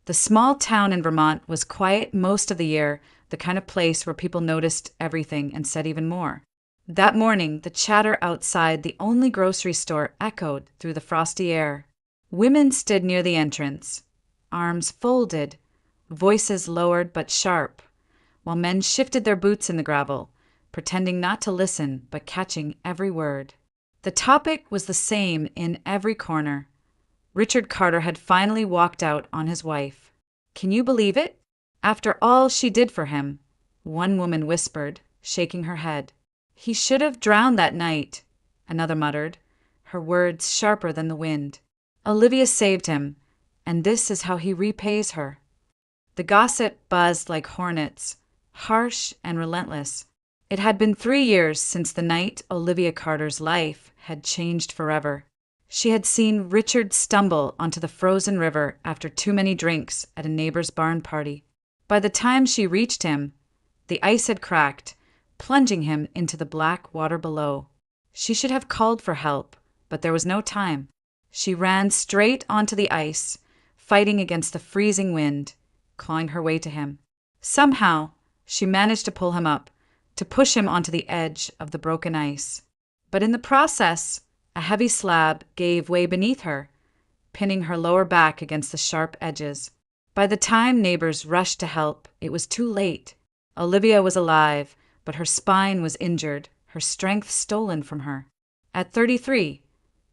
The small town in Vermont was quiet most of the year, the kind of place where people noticed everything and said even more. That morning, the chatter outside the only grocery store echoed through the frosty air. Women stood near the entrance, arms folded, voices lowered but sharp, while men shifted their boots in the gravel, pretending not to listen but catching every word. The topic was the same in every corner. Richard Carter had finally walked out on his wife. "Can you believe it? After all she did for him," one woman whispered, shaking her head. "He should have drowned that night," another muttered, her words sharper than the wind. "Olivia saved him, and this is how he repays her." The gossip buzzed like hornets, harsh and relentless. It had been 3 years since the night Olivia Carter's life had changed forever. She had seen Richard stumble onto the frozen river after too many drinks at a neighbor's barn party. By the time she reached him, the ice had cracked, plunging him into the black water below. She should have called for help, but there was no time. She ran straight onto the ice, fighting against the freezing wind, clawing her way to him. Somehow, she managed to pull him up, to push him onto the edge of the broken ice. But in the process, a heavy slab gave way beneath her, pinning her lower back against the sharp edges. By the time neighbors rushed to help, it was too late. Olivia was alive, but her spine was injured, her strength stolen from her. At 33,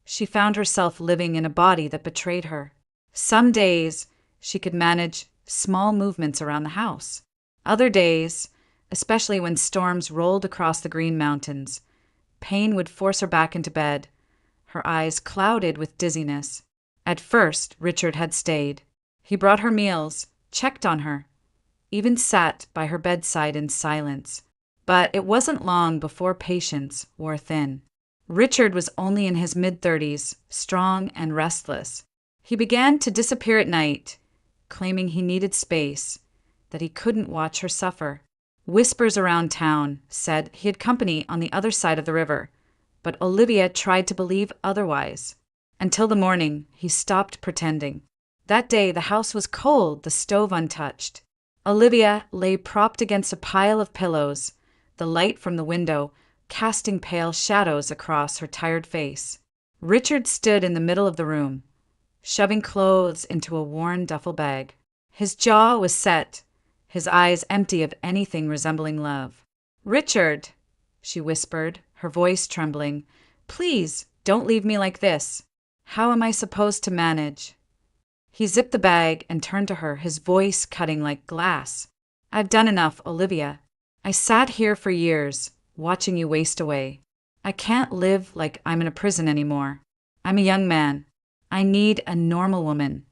she found herself living in a body that betrayed her. Some days, she could manage small movements around the house. Other days, especially when storms rolled across the Green Mountains, pain would force her back into bed, her eyes clouded with dizziness. At first, Richard had stayed. He brought her meals, checked on her, even sat by her bedside in silence. But it wasn't long before patience wore thin. Richard was only in his mid-30s, strong and restless. He began to disappear at night, claiming he needed space, that he couldn't watch her suffer. Whispers around town said he had company on the other side of the river, but Olivia tried to believe otherwise. Until the morning, he stopped pretending. That day, the house was cold, the stove untouched. Olivia lay propped against a pile of pillows, the light from the window casting pale shadows across her tired face. Richard stood in the middle of the room, shoving clothes into a worn duffel bag. His jaw was set, his eyes empty of anything resembling love. "Richard," she whispered, her voice trembling, "please, don't leave me like this. How am I supposed to manage?" He zipped the bag and turned to her, his voice cutting like glass. "I've done enough, Olivia. I sat here for years, watching you waste away. I can't live like I'm in a prison anymore. I'm a young man. I need a normal woman,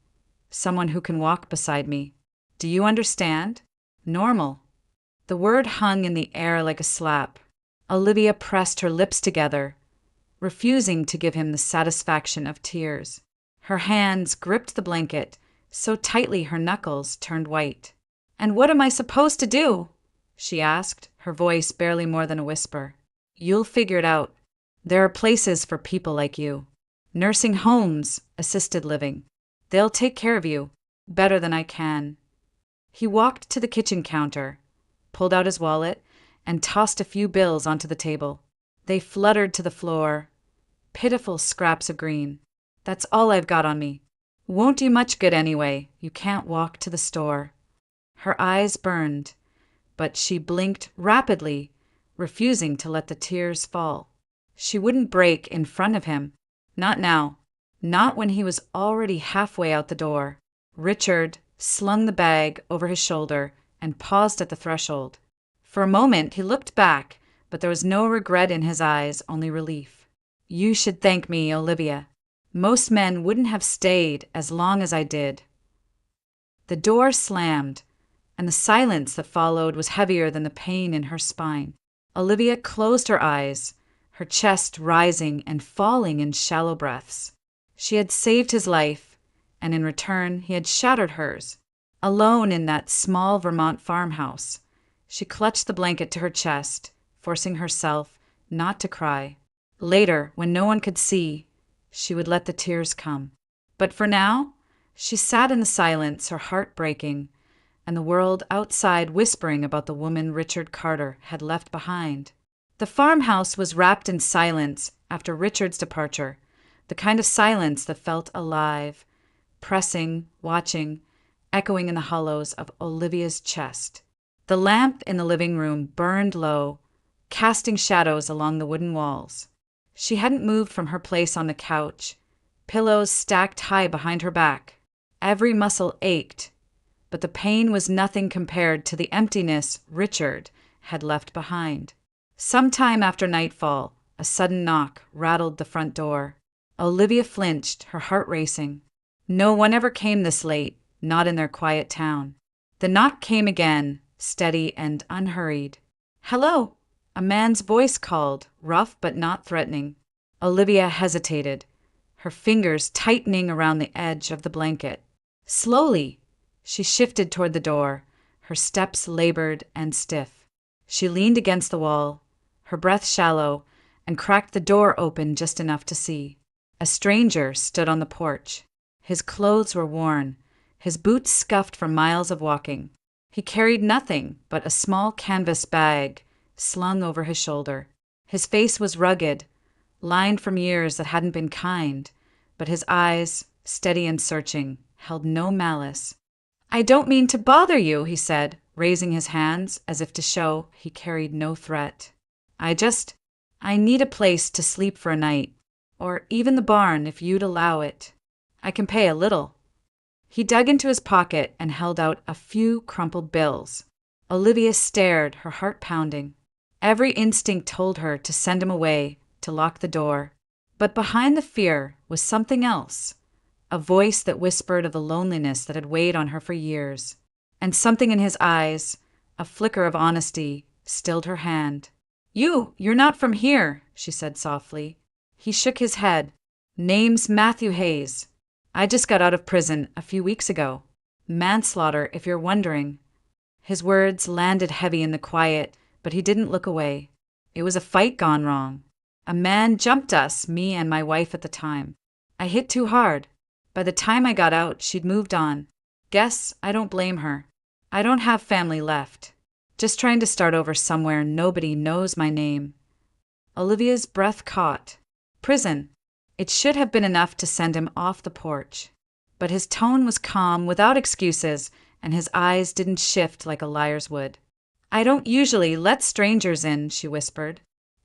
someone who can walk beside me. Do you understand? Normal." The word hung in the air like a slap. Olivia pressed her lips together, refusing to give him the satisfaction of tears. Her hands gripped the blanket so tightly her knuckles turned white. "And what am I supposed to do?" she asked, her voice barely more than a whisper. "You'll figure it out. There are places for people like you. Nursing homes, assisted living. They'll take care of you, better than I can." He walked to the kitchen counter, pulled out his wallet, and tossed a few bills onto the table. They fluttered to the floor, pitiful scraps of green. "That's all I've got on me. Won't do much good anyway. You can't walk to the store." Her eyes burned, but she blinked rapidly, refusing to let the tears fall. She wouldn't break in front of him. Not now. Not when he was already halfway out the door. Richard slung the bag over his shoulder and paused at the threshold. For a moment, he looked back, but there was no regret in his eyes, only relief. "You should thank me, Olivia. Most men wouldn't have stayed as long as I did." The door slammed, and the silence that followed was heavier than the pain in her spine. Olivia closed her eyes, her chest rising and falling in shallow breaths. She had saved his life, and in return he had shattered hers. Alone in that small Vermont farmhouse, she clutched the blanket to her chest, forcing herself not to cry. Later, when no one could see, she would let the tears come. But for now, She sat in the silence, her heart breaking, and the world outside whispering about the woman Richard Carter had left behind. The farmhouse was wrapped in silence after Richard's departure, the kind of silence that felt alive, pressing, watching, echoing in the hollows of Olivia's chest. The lamp in the living room burned low, casting shadows along the wooden walls. She hadn't moved from her place on the couch, pillows stacked high behind her back. Every muscle ached, but the pain was nothing compared to the emptiness Richard had left behind. Sometime after nightfall, a sudden knock rattled the front door. Olivia flinched, her heart racing. No one ever came this late, not in their quiet town. The knock came again, steady and unhurried. "Hello," a man's voice called, rough but not threatening. Olivia hesitated, her fingers tightening around the edge of the blanket. Slowly, she shifted toward the door, her steps labored and stiff. She leaned against the wall, her breath shallow, and cracked the door open just enough to see. A stranger stood on the porch. His clothes were worn, his boots scuffed from miles of walking. He carried nothing but a small canvas bag slung over his shoulder. His face was rugged, lined from years that hadn't been kind, but his eyes, steady and searching, held no malice. "I don't mean to bother you," he said, raising his hands as if to show he carried no threat. I need a place to sleep for a night, or even the barn if you'd allow it. I can pay a little." He dug into his pocket and held out a few crumpled bills. Olivia stared, her heart pounding. Every instinct told her to send him away, to lock the door. But behind the fear was something else, a voice that whispered of the loneliness that had weighed on her for years. And something in his eyes, a flicker of honesty, stilled her hand. You're not from here," she said softly. He shook his head. "Name's Matthew Hayes. I just got out of prison a few weeks ago. Manslaughter, if you're wondering." His words landed heavy in the quiet, but he didn't look away. "It was a fight gone wrong. A man jumped us, me and my wife at the time. I hit too hard. By the time I got out, she'd moved on. Guess I don't blame her. I don't have family left. Just trying to start over somewhere nobody knows my name." Olivia's breath caught. Prison. It should have been enough to send him off the porch. But his tone was calm, without excuses, and his eyes didn't shift like a liar's would. "I don't usually let strangers in," she whispered.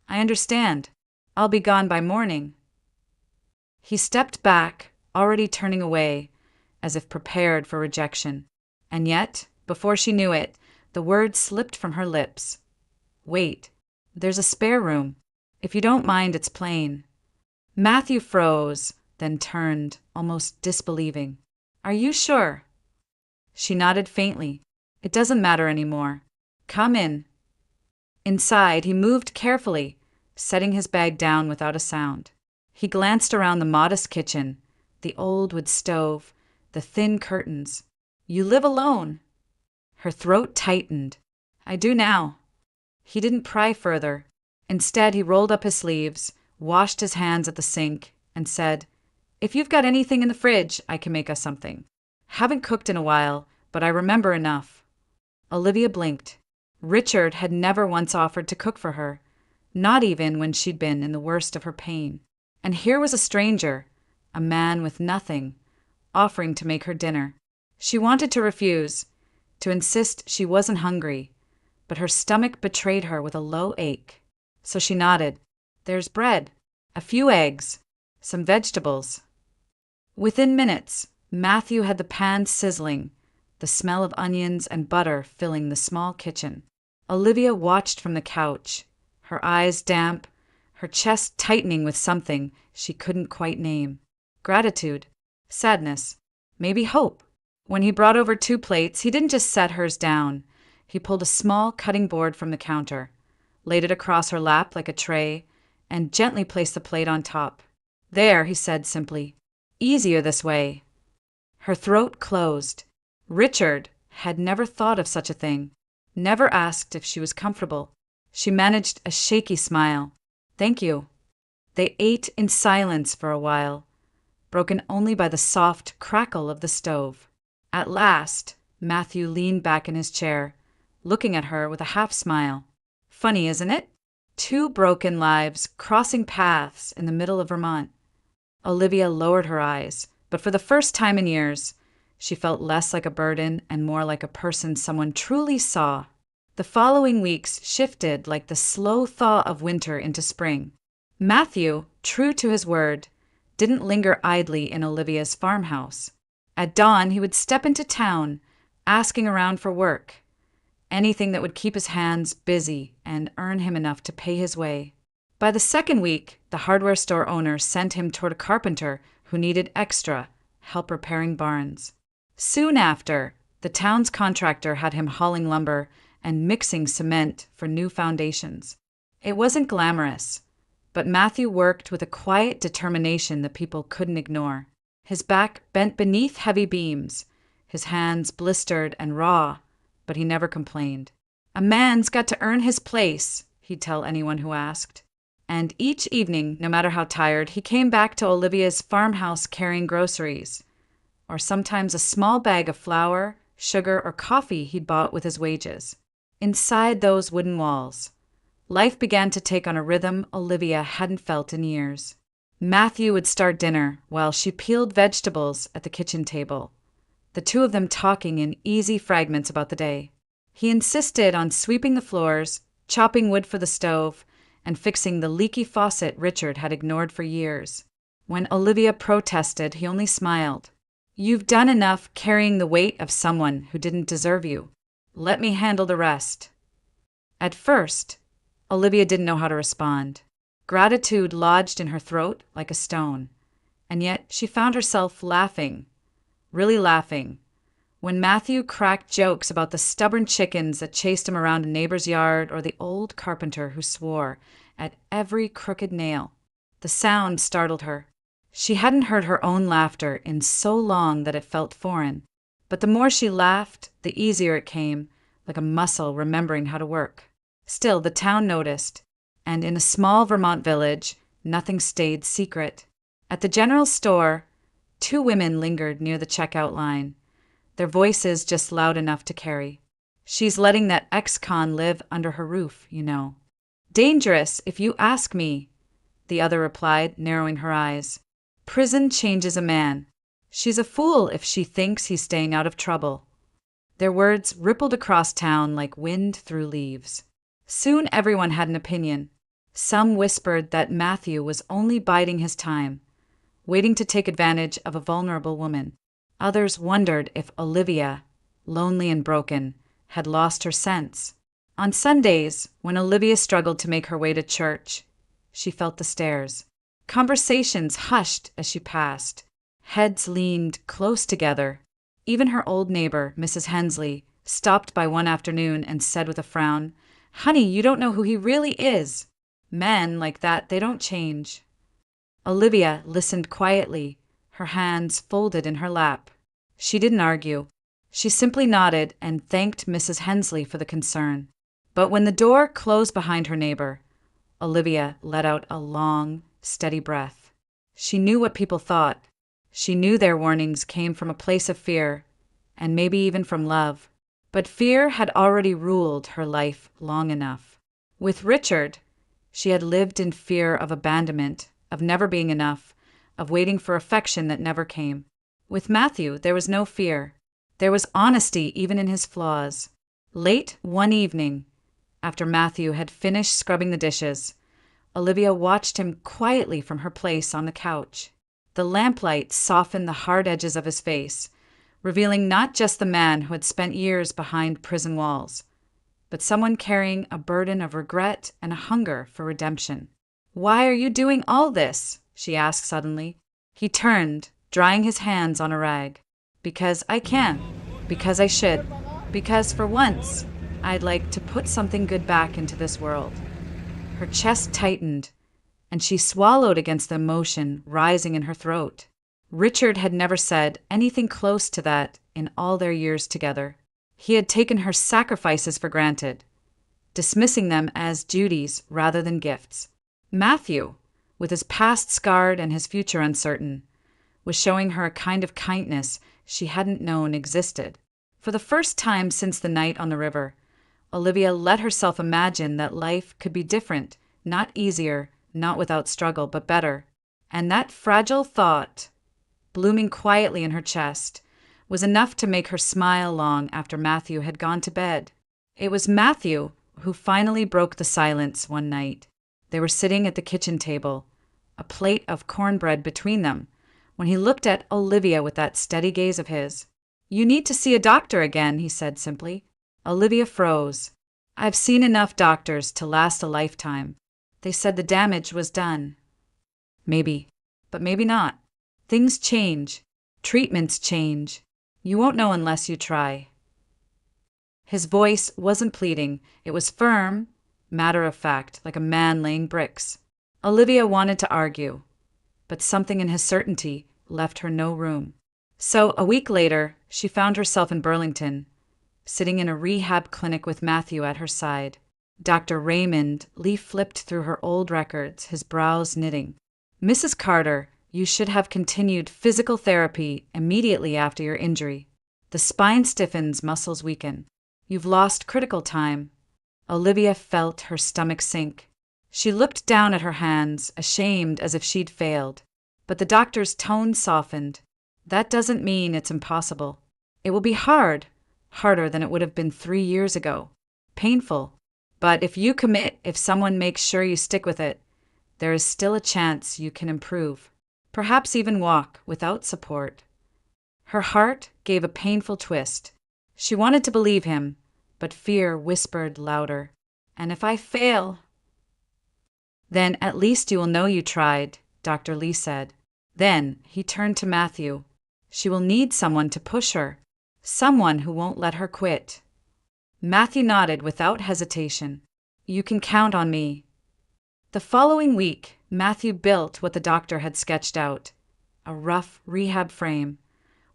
"I understand. I'll be gone by morning." He stepped back, already turning away, as if prepared for rejection. And yet, before she knew it, the words slipped from her lips. "Wait, there's a spare room. If you don't mind, it's plain." Matthew froze, then turned, almost disbelieving. "Are you sure?" She nodded faintly. "It doesn't matter anymore. Come in." Inside, he moved carefully, setting his bag down without a sound. He glanced around the modest kitchen, the old wood stove, the thin curtains. "You live alone?" Her throat tightened. "I do now." He didn't pry further. Instead, he rolled up his sleeves, washed his hands at the sink, and said, "If you've got anything in the fridge, I can make us something. Haven't cooked in a while, but I remember enough." Olivia blinked. Richard had never once offered to cook for her, not even when she'd been in the worst of her pain. And here was a stranger, a man with nothing, offering to make her dinner. She wanted to refuse, to insist she wasn't hungry, but her stomach betrayed her with a low ache. So she nodded. "There's bread, a few eggs, some vegetables." Within minutes, Matthew had the pan sizzling, the smell of onions and butter filling the small kitchen. Olivia watched from the couch, her eyes damp, her chest tightening with something she couldn't quite name. Gratitude, sadness, maybe hope. When he brought over 2 plates, he didn't just set hers down. He pulled a small cutting board from the counter, laid it across her lap like a tray, and gently placed the plate on top. "There," he said simply. "Easier this way." Her throat closed. Richard had never thought of such a thing, never asked if she was comfortable. She managed a shaky smile. "Thank you." They ate in silence for a while, broken only by the soft crackle of the stove. At last, Matthew leaned back in his chair, looking at her with a half-smile. Funny, isn't it? 2 broken lives crossing paths in the middle of Vermont. Olivia lowered her eyes, but for the first time in years, she felt less like a burden and more like a person someone truly saw. The following weeks shifted like the slow thaw of winter into spring. Matthew, true to his word, didn't linger idly in Olivia's farmhouse. At dawn, he would step into town, asking around for work, anything that would keep his hands busy and earn him enough to pay his way. By the second week, the hardware store owner sent him toward a carpenter who needed extra help repairing barns. Soon after, the town's contractor had him hauling lumber and mixing cement for new foundations. It wasn't glamorous, but Matthew worked with a quiet determination that people couldn't ignore. His back bent beneath heavy beams, his hands blistered and raw, but he never complained. A man's got to earn his place, he'd tell anyone who asked. And each evening, no matter how tired, he came back to Olivia's farmhouse carrying groceries, or sometimes a small bag of flour, sugar, or coffee he'd bought with his wages. Inside those wooden walls, life began to take on a rhythm Olivia hadn't felt in years. Matthew would start dinner while she peeled vegetables at the kitchen table, the 2 of them talking in easy fragments about the day. He insisted on sweeping the floors, chopping wood for the stove, and fixing the leaky faucet Richard had ignored for years. When Olivia protested, he only smiled. "You've done enough carrying the weight of someone who didn't deserve you. Let me handle the rest." At first, Olivia didn't know how to respond. Gratitude lodged in her throat like a stone, and yet she found herself laughing, really laughing, when Matthew cracked jokes about the stubborn chickens that chased him around a neighbor's yard or the old carpenter who swore at every crooked nail. The sound startled her. She hadn't heard her own laughter in so long that it felt foreign, but the more she laughed, the easier it came, like a muscle remembering how to work. Still, the town noticed, and in a small Vermont village, nothing stayed secret. At the general store, 2 women lingered near the checkout line, their voices just loud enough to carry. "She's letting that ex-con live under her roof, you know." "Dangerous, if you ask me," the other replied, narrowing her eyes. "Prison changes a man. She's a fool if she thinks he's staying out of trouble." Their words rippled across town like wind through leaves. Soon everyone had an opinion. Some whispered that Matthew was only biding his time, waiting to take advantage of a vulnerable woman. Others wondered if Olivia, lonely and broken, had lost her sense. On Sundays, when Olivia struggled to make her way to church, she felt the stares. Conversations hushed as she passed. Heads leaned close together. Even her old neighbor, Mrs. Hensley, stopped by one afternoon and said with a frown, "Honey, you don't know who he really is. Men like that, they don't change." Olivia listened quietly, her hands folded in her lap. She didn't argue. She simply nodded and thanked Mrs. Hensley for the concern. But when the door closed behind her neighbor, Olivia let out a long, steady breath. She knew what people thought. She knew their warnings came from a place of fear, and maybe even from love. But fear had already ruled her life long enough. With Richard, she had lived in fear of abandonment, of never being enough, of waiting for affection that never came. With Matthew, there was no fear. There was honesty even in his flaws. Late one evening, after Matthew had finished scrubbing the dishes, Olivia watched him quietly from her place on the couch. The lamplight softened the hard edges of his face, revealing not just the man who had spent years behind prison walls, but someone carrying a burden of regret and a hunger for redemption. "Why are you doing all this?" she asked suddenly. He turned, drying his hands on a rag. "Because I can. Because I should. Because for once, I'd like to put something good back into this world." Her chest tightened, and she swallowed against the emotion rising in her throat. Richard had never said anything close to that in all their years together. He had taken her sacrifices for granted, dismissing them as duties rather than gifts. Matthew, with his past scarred and his future uncertain, was showing her a kind of kindness she hadn't known existed. For the first time since the night on the river, Olivia let herself imagine that life could be different, not easier, not without struggle, but better. And that fragile thought, blooming quietly in her chest, was enough to make her smile long after Matthew had gone to bed. It was Matthew who finally broke the silence one night. They were sitting at the kitchen table, a plate of cornbread between them, when he looked at Olivia with that steady gaze of his. "You need to see a doctor again," he said simply. Olivia froze. "I've seen enough doctors to last a lifetime. They said the damage was done." "Maybe, but maybe not. Things change. Treatments change. You won't know unless you try." His voice wasn't pleading. It was firm, matter-of-fact, like a man laying bricks. Olivia wanted to argue, but something in his certainty left her no room. So, a week later, she found herself in Burlington, sitting in a rehab clinic with Matthew at her side. Dr. Raymond flipped through her old records, his brows knitting. "Mrs. Carter, you should have continued physical therapy immediately after your injury. The spine stiffens, muscles weaken. You've lost critical time." Olivia felt her stomach sink. She looked down at her hands, ashamed as if she'd failed. But the doctor's tone softened. "That doesn't mean it's impossible. It will be hard, harder than it would have been 3 years ago. Painful. But if you commit, if someone makes sure you stick with it, there is still a chance you can improve. Perhaps even walk without support." Her heart gave a painful twist. She wanted to believe him, but fear whispered louder. "And if I fail?" "Then at least you will know you tried," Dr. Lee said. Then he turned to Matthew. "She will need someone to push her, someone who won't let her quit." Matthew nodded without hesitation. "You can count on me." The following week, Matthew built what the doctor had sketched out, a rough rehab frame,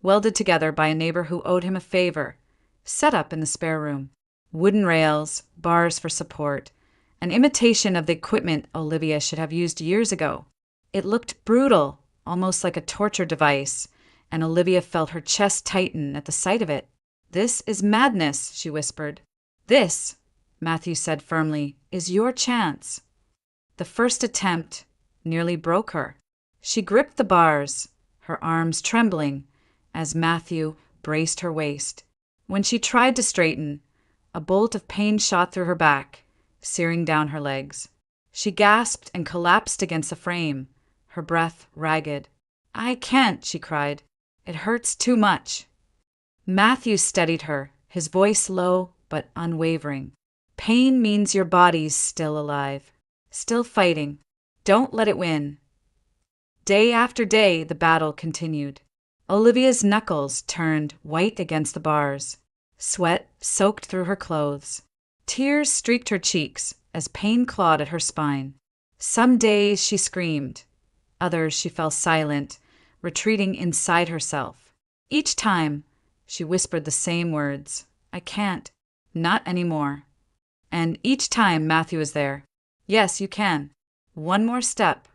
welded together by a neighbor who owed him a favor, set up in the spare room. Wooden rails, bars for support, an imitation of the equipment Olivia should have used years ago. It looked brutal, almost like a torture device, and Olivia felt her chest tighten at the sight of it. "This is madness," she whispered. "This," Matthew said firmly, "is your chance." The first attempt nearly broke her. She gripped the bars, her arms trembling, as Matthew braced her waist. When she tried to straighten, a bolt of pain shot through her back, searing down her legs. She gasped and collapsed against the frame, her breath ragged. "I can't," she cried. "It hurts too much." Matthew steadied her, his voice low but unwavering. "Pain means your body's still alive, still fighting. Don't let it win." Day after day, the battle continued. Olivia's knuckles turned white against the bars. Sweat soaked through her clothes. Tears streaked her cheeks as pain clawed at her spine. Some days she screamed. Others she fell silent, retreating inside herself. Each time, she whispered the same words, "I can't. Not anymore." And each time Matthew was there. "Yes, you can. One more step.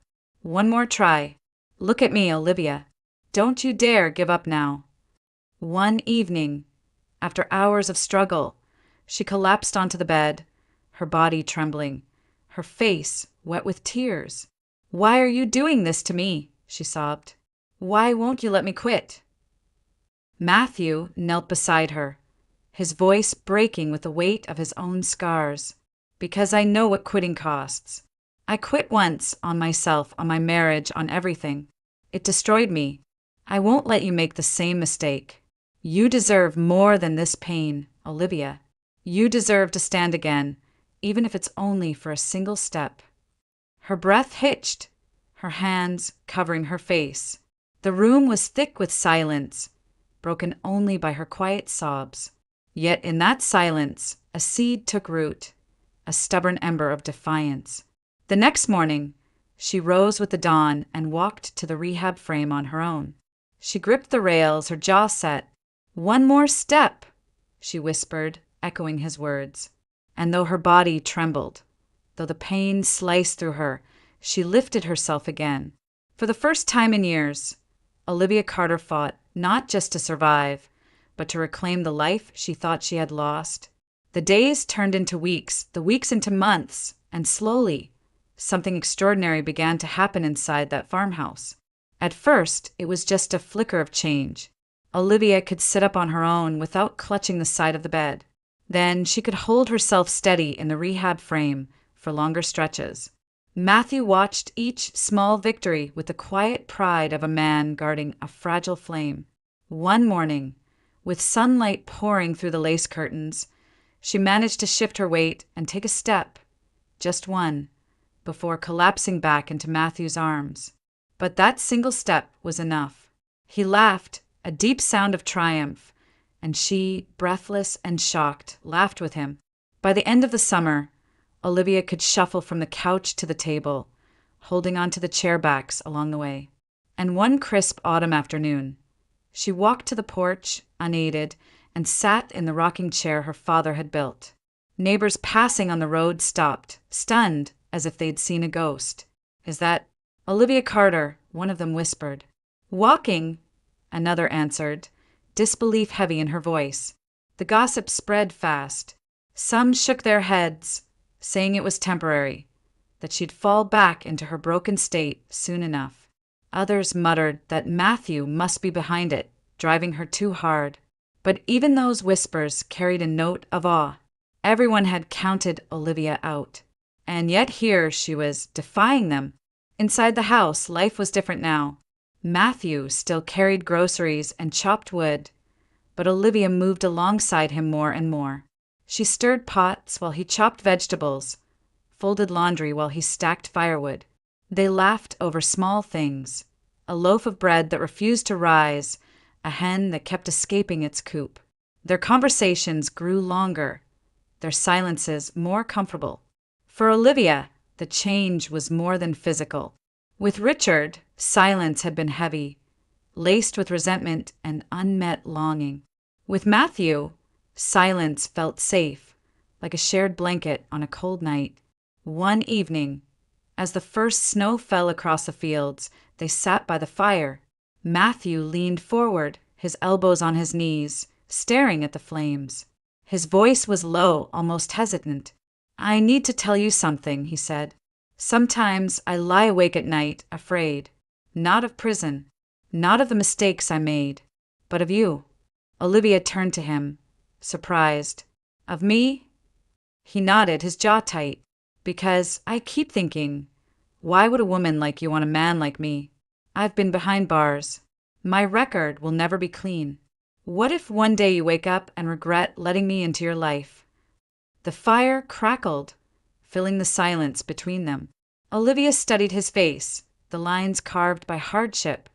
One more try. Look at me, Olivia. Don't you dare give up now." One evening, after hours of struggle, she collapsed onto the bed, her body trembling, her face wet with tears. "Why are you doing this to me?" she sobbed. "Why won't you let me quit?" Matthew knelt beside her, his voice breaking with the weight of his own scars. "Because I know what quitting costs. I quit once, on myself, on my marriage, on everything. It destroyed me. I won't let you make the same mistake. You deserve more than this pain, Olivia. You deserve to stand again, even if it's only for a single step." Her breath hitched, her hands covering her face. The room was thick with silence, broken only by her quiet sobs. Yet in that silence, a seed took root, a stubborn ember of defiance. The next morning, she rose with the dawn and walked to the rehab frame on her own. She gripped the rails, her jaw set. "One more step," she whispered, echoing his words. And though her body trembled, though the pain sliced through her, she lifted herself again. For the first time in years, Olivia Carter fought not just to survive, but to reclaim the life she thought she had lost. The days turned into weeks, the weeks into months, and slowly, something extraordinary began to happen inside that farmhouse. At first, it was just a flicker of change. Olivia could sit up on her own without clutching the side of the bed. Then she could hold herself steady in the rehab frame for longer stretches. Matthew watched each small victory with the quiet pride of a man guarding a fragile flame. One morning, with sunlight pouring through the lace curtains, she managed to shift her weight and take a step, just one, before collapsing back into Matthew's arms. But that single step was enough. He laughed, a deep sound of triumph, and she, breathless and shocked, laughed with him. By the end of the summer, Olivia could shuffle from the couch to the table, holding onto the chair backs along the way. And one crisp autumn afternoon, she walked to the porch, unaided, and sat in the rocking chair her father had built. Neighbors passing on the road stopped, stunned as if they'd seen a ghost. "Is that Olivia Carter?" one of them whispered. "Walking," another answered, disbelief heavy in her voice. The gossip spread fast. Some shook their heads, saying it was temporary, that she'd fall back into her broken state soon enough. Others muttered that Matthew must be behind it, driving her too hard. But even those whispers carried a note of awe. Everyone had counted Olivia out. And yet here she was, defying them. Inside the house, life was different now. Matthew still carried groceries and chopped wood, but Olivia moved alongside him more and more. She stirred pots while he chopped vegetables, folded laundry while he stacked firewood. They laughed over small things, a loaf of bread that refused to rise, a hen that kept escaping its coop. Their conversations grew longer, their silences more comfortable. For Olivia, the change was more than physical. With Richard, silence had been heavy, laced with resentment and unmet longing. With Matthew, silence felt safe, like a shared blanket on a cold night. One evening, as the first snow fell across the fields, they sat by the fire. Matthew leaned forward, his elbows on his knees, staring at the flames. His voice was low, almost hesitant. "I need to tell you something," he said. "Sometimes I lie awake at night, afraid. Not of prison, not of the mistakes I made, but of you." Olivia turned to him, surprised. "Of me?" He nodded, his jaw tight. "Because I keep thinking, why would a woman like you want a man like me? I've been behind bars. My record will never be clean. What if one day you wake up and regret letting me into your life?" The fire crackled, filling the silence between them. Olivia studied his face, the lines carved by hardship,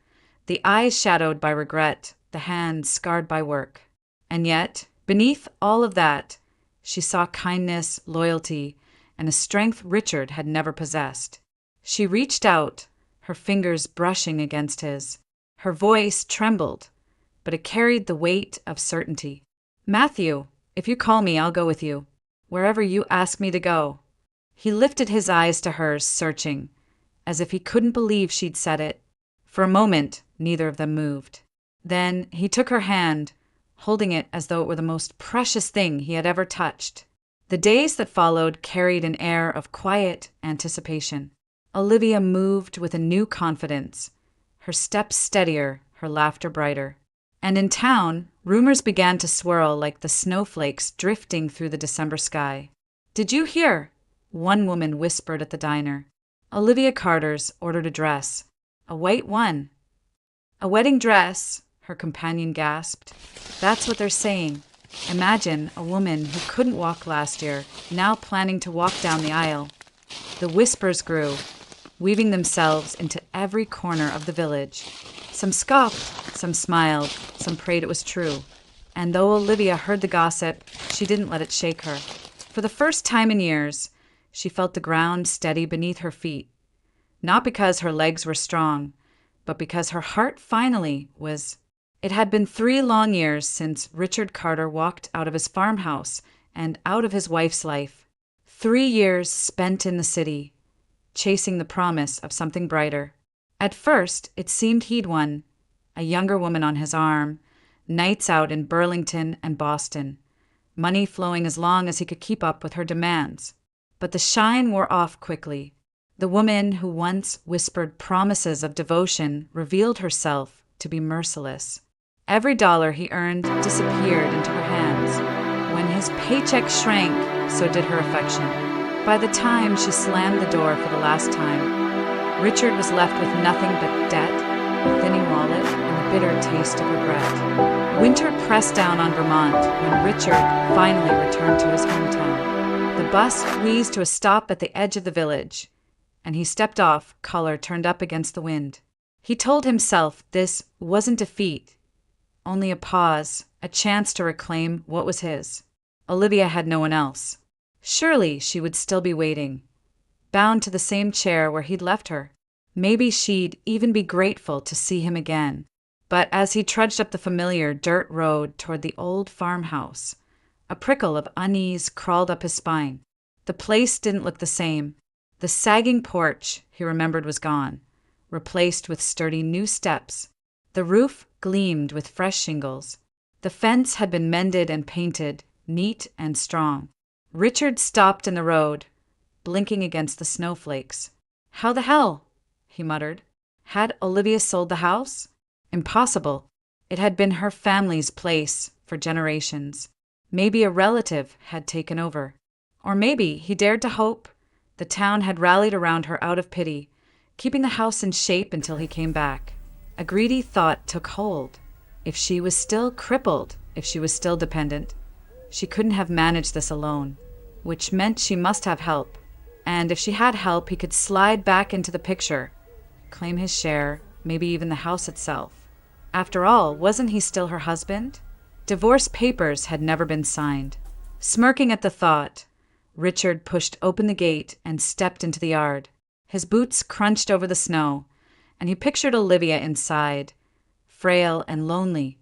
the eyes shadowed by regret, the hands scarred by work. And yet, beneath all of that, she saw kindness, loyalty, and a strength Richard had never possessed. She reached out, her fingers brushing against his. Her voice trembled, but it carried the weight of certainty. "Matthew, if you call me, I'll go with you. Wherever you ask me to go." He lifted his eyes to hers, searching, as if he couldn't believe she'd said it. For a moment, neither of them moved. Then he took her hand, holding it as though it were the most precious thing he had ever touched. The days that followed carried an air of quiet anticipation. Olivia moved with a new confidence, her steps steadier, her laughter brighter. And in town, rumors began to swirl like the snowflakes drifting through the December sky. "Did you hear?" one woman whispered at the diner. "Olivia Carter's ordered a dress. A white one." "A wedding dress," her companion gasped. "That's what they're saying. Imagine a woman who couldn't walk last year, now planning to walk down the aisle." The whispers grew, weaving themselves into every corner of the village. Some scoffed, some smiled, some prayed it was true. And though Olivia heard the gossip, she didn't let it shake her. For the first time in years, she felt the ground steady beneath her feet. Not because her legs were strong, but because her heart finally was. It had been 3 long years since Richard Carter walked out of his farmhouse and out of his wife's life. 3 years spent in the city, chasing the promise of something brighter. At first, it seemed he'd won. a younger woman on his arm, nights out in Burlington and Boston, money flowing as long as he could keep up with her demands. But the shine wore off quickly. The woman who once whispered promises of devotion revealed herself to be merciless. Every dollar he earned disappeared into her hands. When his paycheck shrank, so did her affection. By the time she slammed the door for the last time, Richard was left with nothing but debt, a thinning wallet, and the bitter taste of regret. Winter pressed down on Vermont when Richard finally returned to his hometown. The bus wheezed to a stop at the edge of the village, and he stepped off, collar turned up against the wind. He told himself this wasn't defeat, only a pause, a chance to reclaim what was his. Olivia had no one else. Surely she would still be waiting, bound to the same chair where he'd left her. Maybe she'd even be grateful to see him again. But as he trudged up the familiar dirt road toward the old farmhouse, a prickle of unease crawled up his spine. The place didn't look the same. The sagging porch, he remembered, was gone, replaced with sturdy new steps. The roof gleamed with fresh shingles. The fence had been mended and painted, neat and strong. Richard stopped in the road, blinking against the snowflakes. "How the hell?" he muttered. Had Olivia sold the house? Impossible. It had been her family's place for generations. Maybe a relative had taken over. Or maybe, he dared to hope, the town had rallied around her out of pity, keeping the house in shape until he came back. A greedy thought took hold. If she was still crippled, if she was still dependent, she couldn't have managed this alone, which meant she must have help. And if she had help, he could slide back into the picture, claim his share, maybe even the house itself. After all, wasn't he still her husband? Divorce papers had never been signed. Smirking at the thought, Richard pushed open the gate and stepped into the yard. His boots crunched over the snow, and he pictured Olivia inside, frail and lonely,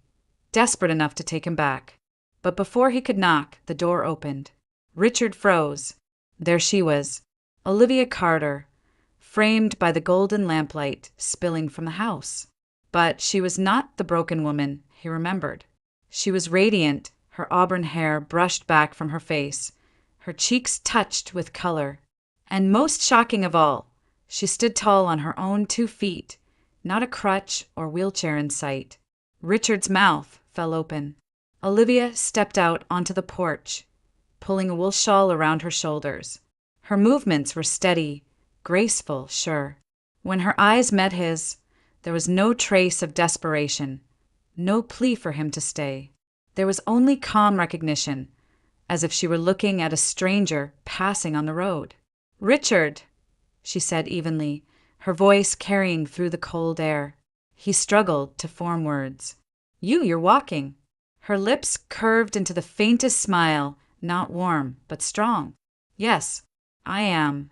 desperate enough to take him back. But before he could knock, the door opened. Richard froze. There she was, Olivia Carter, framed by the golden lamplight spilling from the house. But she was not the broken woman he remembered. She was radiant, her auburn hair brushed back from her face, her cheeks touched with color. And most shocking of all, she stood tall on her own 2 feet, not a crutch or wheelchair in sight. Richard's mouth fell open. Olivia stepped out onto the porch, pulling a wool shawl around her shoulders. Her movements were steady, graceful, sure. When her eyes met his, there was no trace of desperation, no plea for him to stay. There was only calm recognition, as if she were looking at a stranger passing on the road. "Richard," she said evenly, her voice carrying through the cold air. He struggled to form words. You're walking." Her lips curved into the faintest smile, not warm, but strong. "Yes, I am."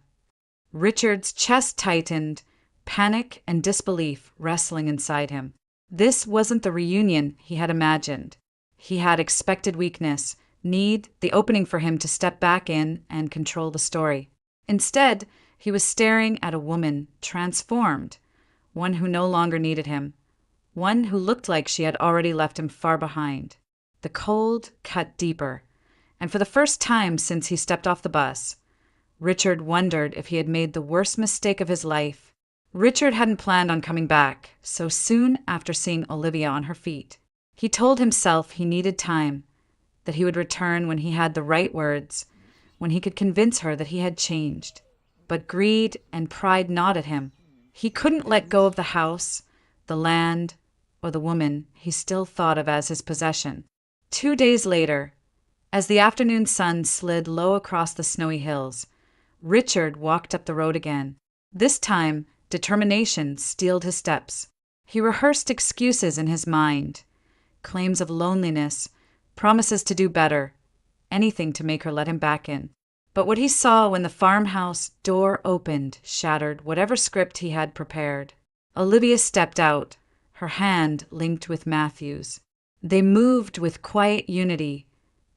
Richard's chest tightened, panic and disbelief wrestling inside him. This wasn't the reunion he had imagined. He had expected weakness, need, the opening for him to step back in and control the story. Instead, he was staring at a woman transformed, one who no longer needed him, one who looked like she had already left him far behind. The cold cut deeper, and for the first time since he stepped off the bus, Richard wondered if he had made the worst mistake of his life. Richard hadn't planned on coming back so soon after seeing Olivia on her feet. He told himself he needed time, that he would return when he had the right words, when he could convince her that he had changed. But greed and pride gnawed at him. He couldn't let go of the house, the land, or the woman he still thought of as his possession. 2 days later, as the afternoon sun slid low across the snowy hills, Richard walked up the road again. This time, determination steeled his steps. He rehearsed excuses in his mind, claims of loneliness, promises to do better, anything to make her let him back in. But what he saw when the farmhouse door opened shattered whatever script he had prepared. Olivia stepped out, her hand linked with Matthew's. They moved with quiet unity,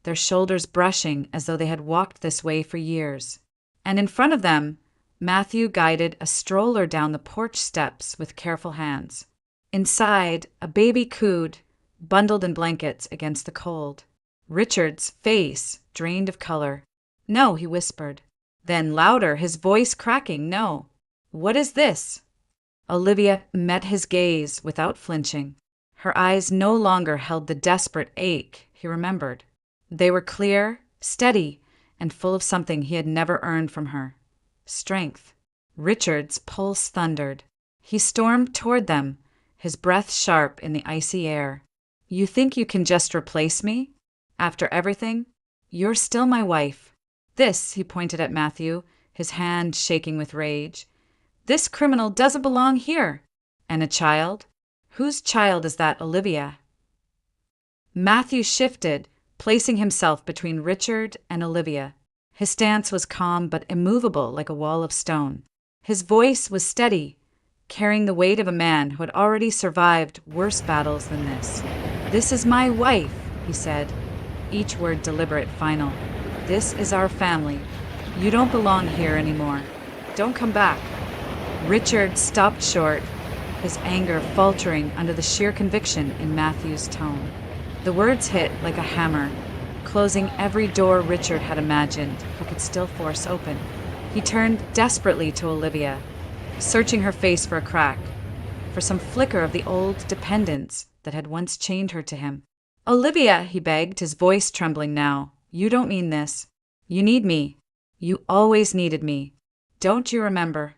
their shoulders brushing as though they had walked this way for years. And in front of them, Matthew guided a stroller down the porch steps with careful hands. Inside, a baby cooed, bundled in blankets against the cold. Richard's face drained of color. "No," he whispered. Then louder, his voice cracking, "No." "What is this?" Olivia met his gaze without flinching. Her eyes no longer held the desperate ache he remembered. They were clear, steady, and full of something he had never earned from her. Strength. Richard's pulse thundered. He stormed toward them, his breath sharp in the icy air. "You think you can just replace me? After everything? You're still my wife. This," he pointed at Matthew, his hand shaking with rage. "This criminal doesn't belong here. And a child? Whose child is that, Olivia?" Matthew shifted, placing himself between Richard and Olivia. His stance was calm but immovable like a wall of stone. His voice was steady, carrying the weight of a man who had already survived worse battles than this. "This is my wife," he said, each word deliberate, final. "This is our family. You don't belong here anymore. Don't come back." Richard stopped short, his anger faltering under the sheer conviction in Matthew's tone. The words hit like a hammer, closing every door Richard had imagined he could still force open. He turned desperately to Olivia, searching her face for a crack, for some flicker of the old dependence that had once chained her to him. "Olivia," he begged, his voice trembling now, "you don't mean this. You need me. You always needed me. Don't you remember?"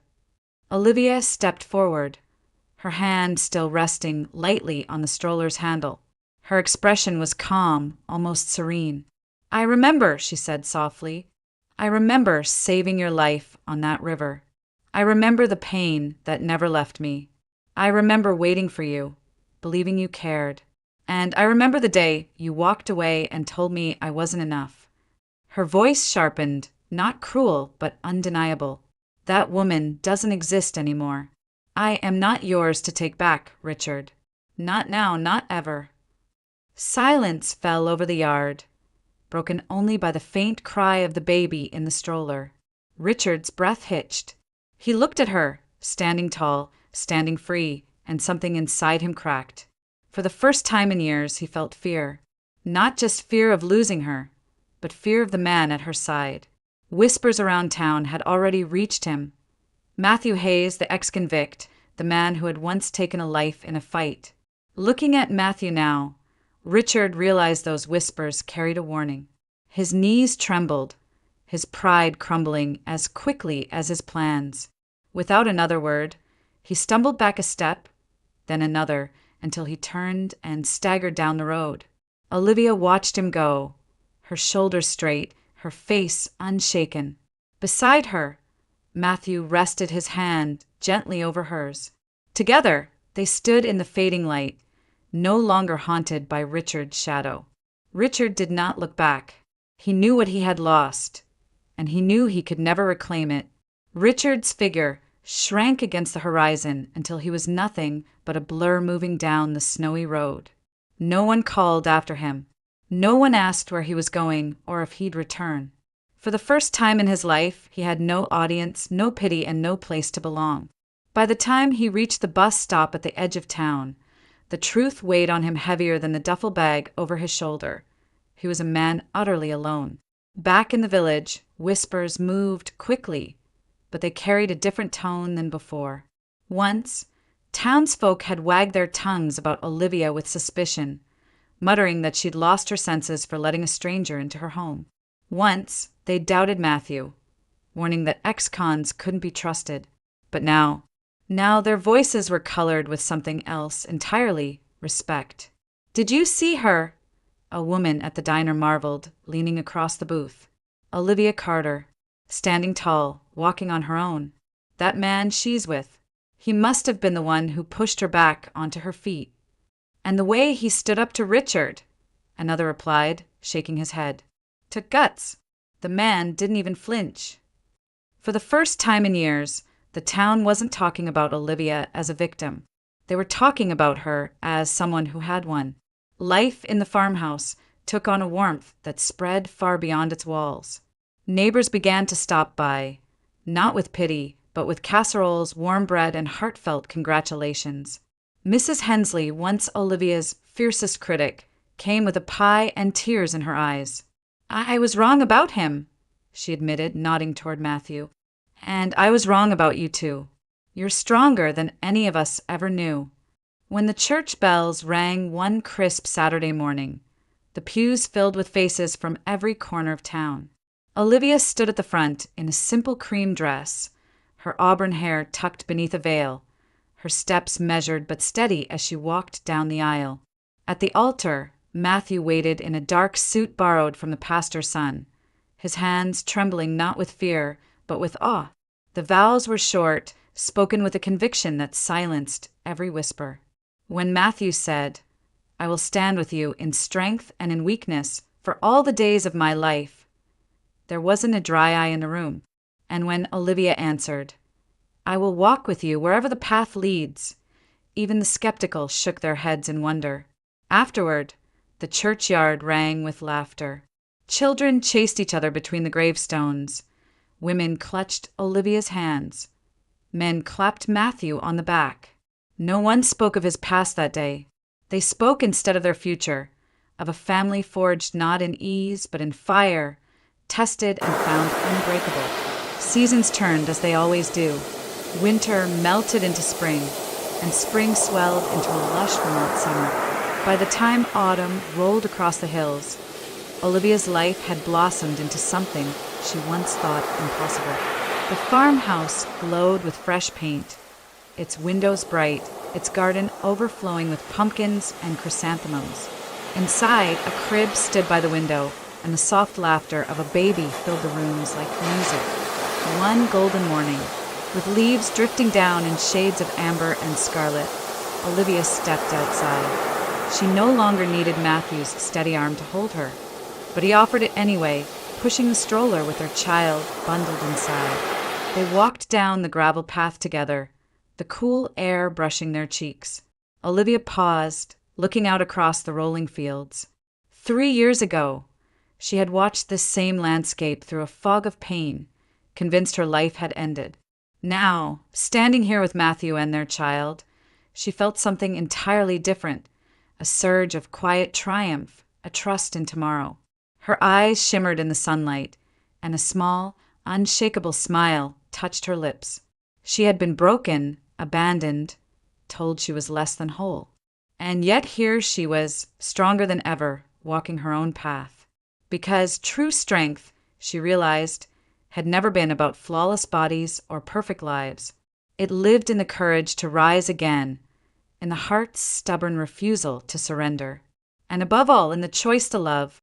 Olivia stepped forward, her hand still resting lightly on the stroller's handle. Her expression was calm, almost serene. "I remember," she said softly. "I remember saving your life on that river. I remember the pain that never left me. I remember waiting for you, believing you cared. And I remember the day you walked away and told me I wasn't enough." Her voice sharpened, not cruel, but undeniable. "That woman doesn't exist anymore. I am not yours to take back, Richard. Not now, not ever." Silence fell over the yard, broken only by the faint cry of the baby in the stroller. Richard's breath hitched. He looked at her, standing tall, standing free, and something inside him cracked. For the first time in years, he felt fear. Not just fear of losing her, but fear of the man at her side. Whispers around town had already reached him. Matthew Hayes, the ex-convict, the man who had once taken a life in a fight. Looking at Matthew now, Richard realized those whispers carried a warning. His knees trembled, his pride crumbling as quickly as his plans. Without another word, he stumbled back a step, then another, until he turned and staggered down the road. Olivia watched him go, her shoulders straight, her face unshaken. Beside her, Matthew rested his hand gently over hers. Together, they stood in the fading light, no longer haunted by Richard's shadow. Richard did not look back. He knew what he had lost, and he knew he could never reclaim it. Richard's figure shrank against the horizon until he was nothing but a blur moving down the snowy road. No one called after him. No one asked where he was going or if he'd return. For the first time in his life, he had no audience, no pity, and no place to belong. By the time he reached the bus stop at the edge of town, the truth weighed on him heavier than the duffel bag over his shoulder. He was a man utterly alone. Back in the village, whispers moved quickly, but they carried a different tone than before. Once, townsfolk had wagged their tongues about Olivia with suspicion, muttering that she'd lost her senses for letting a stranger into her home. Once, they doubted Matthew, warning that ex-cons couldn't be trusted. But now their voices were colored with something else entirely, respect. "Did you see her?" A woman at the diner marveled, leaning across the booth. Olivia Carter, standing tall, walking on her own. "That man she's with. He must have been the one who pushed her back onto her feet." "And the way he stood up to Richard," another replied, shaking his head. "Took guts. The man didn't even flinch." For the first time in years, the town wasn't talking about Olivia as a victim. They were talking about her as someone who had one. Life in the farmhouse took on a warmth that spread far beyond its walls. Neighbors began to stop by, not with pity, but with casseroles, warm bread, and heartfelt congratulations. Mrs. Hensley, once Olivia's fiercest critic, came with a pie and tears in her eyes. I was wrong about him, she admitted, nodding toward Matthew. And I was wrong about you too. You're stronger than any of us ever knew. When the church bells rang one crisp Saturday morning, the pews filled with faces from every corner of town. Olivia stood at the front in a simple cream dress, her auburn hair tucked beneath a veil, her steps measured but steady as she walked down the aisle. At the altar, Matthew waited in a dark suit borrowed from the pastor's son, his hands trembling not with fear, but with awe. The vows were short, spoken with a conviction that silenced every whisper. When Matthew said, "I will stand with you in strength and in weakness for all the days of my life," there wasn't a dry eye in the room. And when Olivia answered, "I will walk with you wherever the path leads," even the skeptical shook their heads in wonder. Afterward, the churchyard rang with laughter. Children chased each other between the gravestones. Women clutched Olivia's hands. Men clapped Matthew on the back. No one spoke of his past that day. They spoke instead of their future, of a family forged not in ease but in fire, tested and found unbreakable. Seasons turned as they always do. Winter melted into spring, and spring swelled into a lush Vermont summer. By the time autumn rolled across the hills, Olivia's life had blossomed into something she once thought impossible. The farmhouse glowed with fresh paint, its windows bright, its garden overflowing with pumpkins and chrysanthemums. Inside, a crib stood by the window, and the soft laughter of a baby filled the rooms like music. One golden morning, with leaves drifting down in shades of amber and scarlet, Olivia stepped outside. She no longer needed Matthew's steady arm to hold her, but he offered it anyway, pushing the stroller with their child bundled inside. They walked down the gravel path together, the cool air brushing their cheeks. Olivia paused, looking out across the rolling fields. 3 years ago, she had watched this same landscape through a fog of pain, convinced her life had ended. Now, standing here with Matthew and their child, she felt something entirely different, a surge of quiet triumph, a trust in tomorrow. Her eyes shimmered in the sunlight, and a small, unshakable smile touched her lips. She had been broken, abandoned, told she was less than whole. And yet here she was, stronger than ever, walking her own path. Because true strength, she realized, had never been about flawless bodies or perfect lives. It lived in the courage to rise again, in the heart's stubborn refusal to surrender, and above all, in the choice to love,